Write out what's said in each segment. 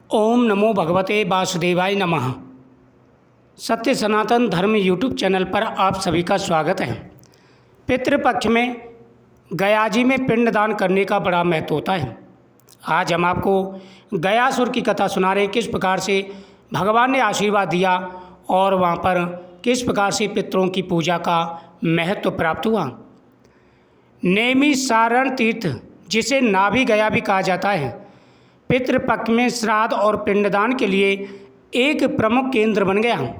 ओम नमो भगवते वासुदेवाय नमः। सत्य सनातन धर्म यूट्यूब चैनल पर आप सभी का स्वागत है। पितृपक्ष में गयाजी में पिंडदान करने का बड़ा महत्व होता है। आज हम आपको गयासुर की कथा सुना रहे, किस प्रकार से भगवान ने आशीर्वाद दिया और वहाँ पर किस प्रकार से पितरों की पूजा का महत्व प्राप्त हुआ। नैमिषारण तीर्थ, जिसे नाभि गया भी कहा जाता है, पितृपक्ष में श्राद्ध और पिंडदान के लिए एक प्रमुख केंद्र बन गया।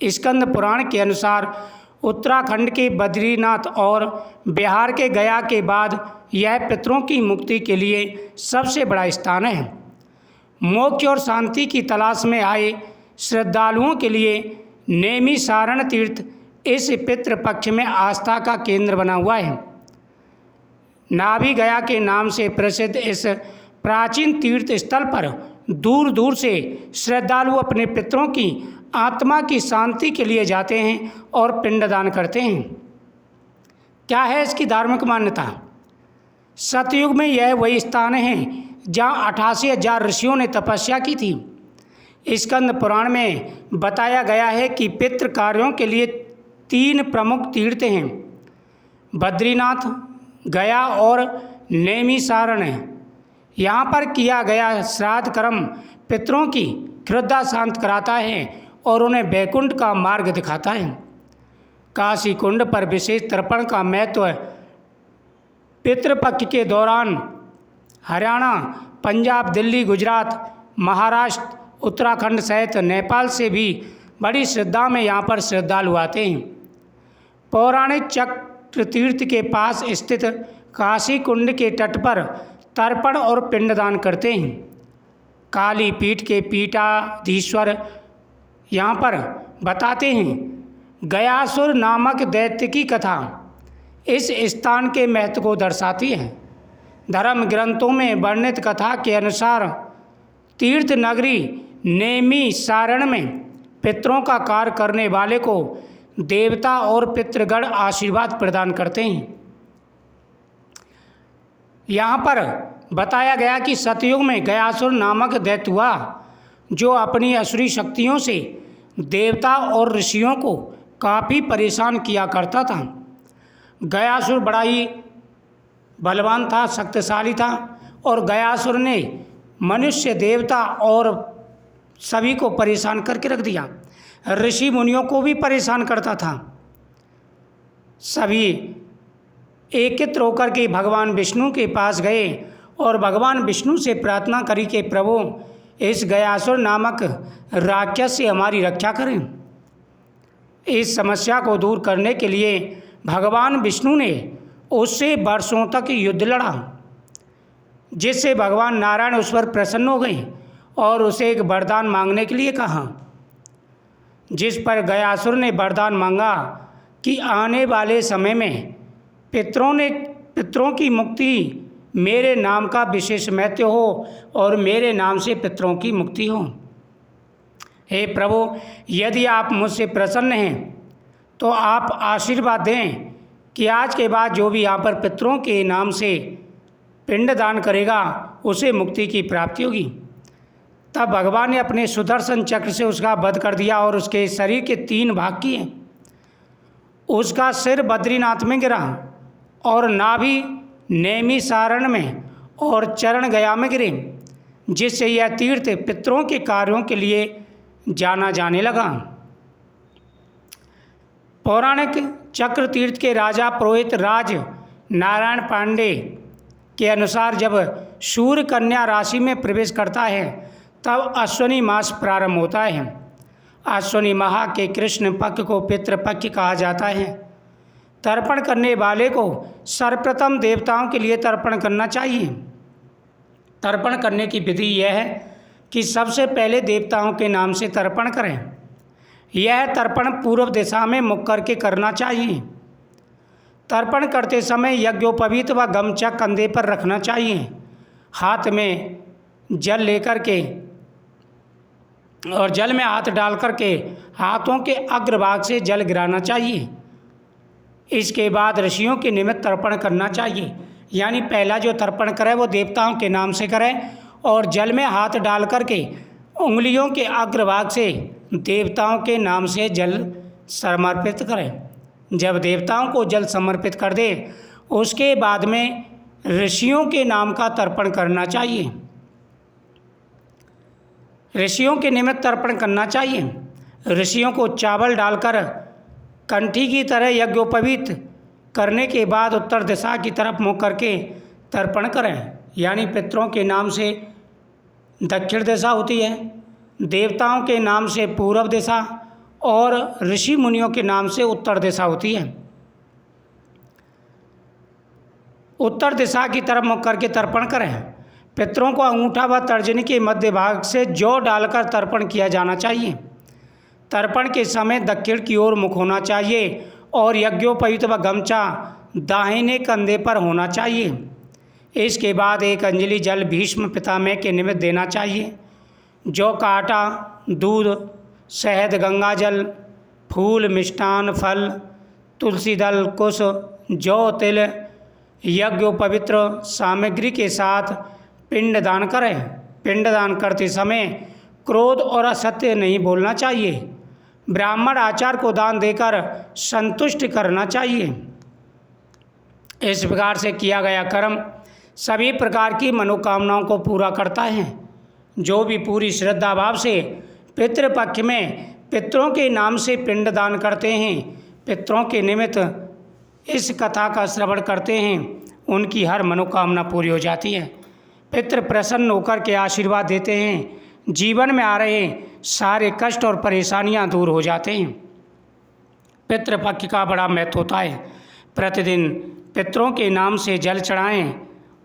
स्कंद पुराण के अनुसार उत्तराखंड के बद्रीनाथ और बिहार के गया के बाद यह पितरों की मुक्ति के लिए सबसे बड़ा स्थान है। मोक्ष और शांति की तलाश में आए श्रद्धालुओं के लिए नैमिषारण तीर्थ इस पितृपक्ष में आस्था का केंद्र बना हुआ है। नाभि गया के नाम से प्रसिद्ध इस प्राचीन तीर्थ स्थल पर दूर दूर से श्रद्धालु अपने पितरों की आत्मा की शांति के लिए जाते हैं और पिंडदान करते हैं। क्या है इसकी धार्मिक मान्यता? सतयुग में यह वही स्थान है जहाँ 88,000 ऋषियों ने तपस्या की थी। स्कंद पुराण में बताया गया है कि पितृ कार्यों के लिए 3 प्रमुख तीर्थ हैं, बद्रीनाथ, गया और नैमिषारण है। यहाँ पर किया गया श्राद्ध कर्म पितरों की क्षुधा शांत कराता है और उन्हें वैकुंठ का मार्ग दिखाता है। काशी कुंड पर विशेष तर्पण का महत्व पितृपक्ष के दौरान हरियाणा, पंजाब, दिल्ली, गुजरात, महाराष्ट्र, उत्तराखंड सहित नेपाल से भी बड़ी श्रद्धा में यहाँ पर श्रद्धालु आते हैं। पौराणिक चक्र तीर्थ के पास स्थित काशी कुंड के तट पर तर्पण और पिंडदान करते हैं। काली पीठ के पीठाधीश्वर यहाँ पर बताते हैं। गयासुर नामक दैत्य की कथा इस स्थान के महत्व को दर्शाती है। धर्म ग्रंथों में वर्णित कथा के अनुसार तीर्थ नगरी नैमिषारण में पितरों का कार्य करने वाले को देवता और पितृगण आशीर्वाद प्रदान करते हैं। यहाँ पर बताया गया कि सतयुग में गयासुर नामक दैत्य हुआ, जो अपनी असुरी शक्तियों से देवता और ऋषियों को काफ़ी परेशान किया करता था। गयासुर बड़ा ही बलवान था, शक्तिशाली था और गयासुर ने मनुष्य, देवता और सभी को परेशान करके रख दिया। ऋषि मुनियों को भी परेशान करता था। सभी एकत्र होकर के भगवान विष्णु के पास गए और भगवान विष्णु से प्रार्थना करी कि प्रभु, इस गयासुर नामक राक्षस से हमारी रक्षा करें। इस समस्या को दूर करने के लिए भगवान विष्णु ने उससे वर्षों तक युद्ध लड़ा, जिससे भगवान नारायण उस पर प्रसन्न हो गए और उसे एक वरदान मांगने के लिए कहा। जिस पर गयासुर ने वरदान मांगा कि आने वाले समय में पितरों की मुक्ति मेरे नाम का विशेष महत्व हो और मेरे नाम से पितरों की मुक्ति हो। हे प्रभु, यदि आप मुझसे प्रसन्न हैं तो आप आशीर्वाद दें कि आज के बाद जो भी यहाँ पर पितरों के नाम से पिंडदान करेगा उसे मुक्ति की प्राप्ति होगी। तब भगवान ने अपने सुदर्शन चक्र से उसका वध कर दिया और उसके शरीर के 3 भाग किए। उसका सिर बद्रीनाथ में गिरा और नाभि नैमिषारण में और चरण गया में गिरे, जिससे यह तीर्थ पितरों के कार्यों के लिए जाना जाने लगा। पौराणिक चक्र तीर्थ के राजा पुरोहित राज नारायण पांडे के अनुसार जब सूर्य कन्या राशि में प्रवेश करता है तब अश्विनी मास प्रारंभ होता है। अश्विनी माह के कृष्ण पक्ष को पितृपक्ष कहा जाता है। तर्पण करने वाले को सर्वप्रथम देवताओं के लिए तर्पण करना चाहिए। तर्पण करने की विधि यह है कि सबसे पहले देवताओं के नाम से तर्पण करें। यह तर्पण पूर्व दिशा में मुख करके करना चाहिए। तर्पण करते समय यज्ञोपवीत व गमछा कंधे पर रखना चाहिए। हाथ में जल लेकर के और जल में हाथ डाल करके हाथों के अग्रभाग से जल गिराना चाहिए। इसके बाद ऋषियों के निमित्त तर्पण करना चाहिए। यानी पहला जो तर्पण करे वो देवताओं के नाम से करे और जल में हाथ डाल करके उंगलियों के अग्रभाग से देवताओं के नाम से जल समर्पित करें। जब देवताओं को जल समर्पित कर दे उसके बाद में ऋषियों के नाम का तर्पण करना चाहिए, ऋषियों के निमित्त तर्पण करना चाहिए। ऋषियों को चावल डालकर कंठी की तरह यज्ञोपवीत करने के बाद उत्तर दिशा की तरफ मुँह करके तर्पण करें। यानी पितरों के नाम से दक्षिण दिशा होती है, देवताओं के नाम से पूर्व दिशा और ऋषि मुनियों के नाम से उत्तर दिशा होती है। उत्तर दिशा की तरफ मुख करके तर्पण करें। पितरों को अंगूठा व तर्जनी के मध्य भाग से जौ डालकर तर्पण किया जाना चाहिए। तर्पण के समय दक्षिण की ओर मुख होना चाहिए और यज्ञोपवीत व गमछा दाहिने कंधे पर होना चाहिए। इसके बाद एक अंजलि जल भीष्म पितामह के निमित्त देना चाहिए। जौ का आटा, दूध, शहद, गंगा जल, फूल, मिष्टान, फल, तुलसी दल, कुश, जौ, तिल, यज्ञोपवित्र सामग्री के साथ पिंड दान करें। पिंड दान करते समय क्रोध और असत्य नहीं बोलना चाहिए। ब्राह्मण आचार को दान देकर संतुष्ट करना चाहिए। इस प्रकार से किया गया कर्म सभी प्रकार की मनोकामनाओं को पूरा करता है। जो भी पूरी श्रद्धा भाव से पितृपक्ष में पितरों के नाम से पिंड दान करते हैं, पितरों के निमित्त इस कथा का श्रवण करते हैं, उनकी हर मनोकामना पूरी हो जाती है। पितृ प्रसन्न होकर के आशीर्वाद देते हैं, जीवन में आ रहे सारे कष्ट और परेशानियां दूर हो जाते हैं। पितृपक्ष का बड़ा महत्व होता है। प्रतिदिन पितरों के नाम से जल चढ़ाएं।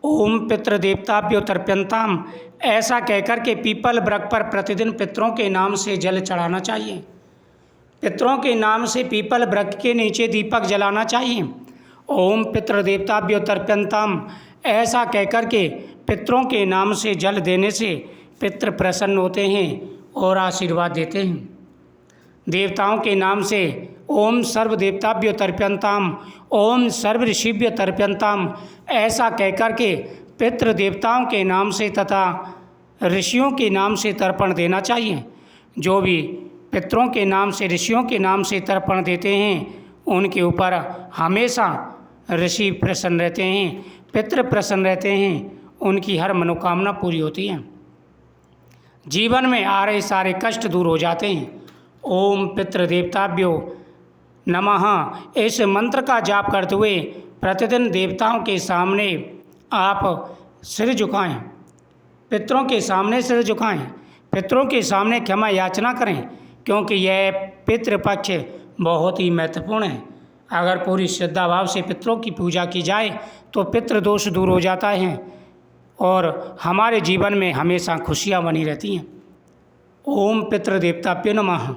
ओम पितृदेवताभ्यो तर्प्यन्ताम ऐसा कहकर के पीपल वृक्ष पर प्रतिदिन पितरों के नाम से जल चढ़ाना चाहिए। पितरों के नाम से पीपल वृक्ष के नीचे दीपक जलाना चाहिए। ओम पितृदेवताभ्यो तर्प्यन्ताम ऐसा कहकर के पितरों के नाम से जल देने से पितृ प्रसन्न होते हैं और आशीर्वाद देते हैं। देवताओं के नाम से ओम सर्व देवताभ्यो तर्प्यन्ताम, ओम सर्व ऋषिभ्यो तर्प्यन्ताम ऐसा कहकर के पितृ देवताओं के नाम से तथा ऋषियों के नाम से तर्पण देना चाहिए। जो भी पितरों के नाम से ऋषियों के नाम से तर्पण देते हैं उनके ऊपर हमेशा ऋषि प्रसन्न रहते हैं, पितृ प्रसन्न रहते हैं, उनकी हर मनोकामना पूरी होती है, जीवन में आ रहे सारे कष्ट दूर हो जाते हैं। ओम पितृदेवताभ्यो नमः इस मंत्र का जाप करते हुए प्रतिदिन देवताओं के सामने आप सिर झुकाएं, पितरों के सामने सिर झुकाएं, पितरों के सामने क्षमा याचना करें, क्योंकि यह पितृपक्ष बहुत ही महत्वपूर्ण है। अगर पूरी श्रद्धा भाव से पितरों की पूजा की जाए तो पितृदोष दूर हो जाता है और हमारे जीवन में हमेशा खुशियाँ बनी रहती हैं। ओम पितृदेवताभ्यो नमः।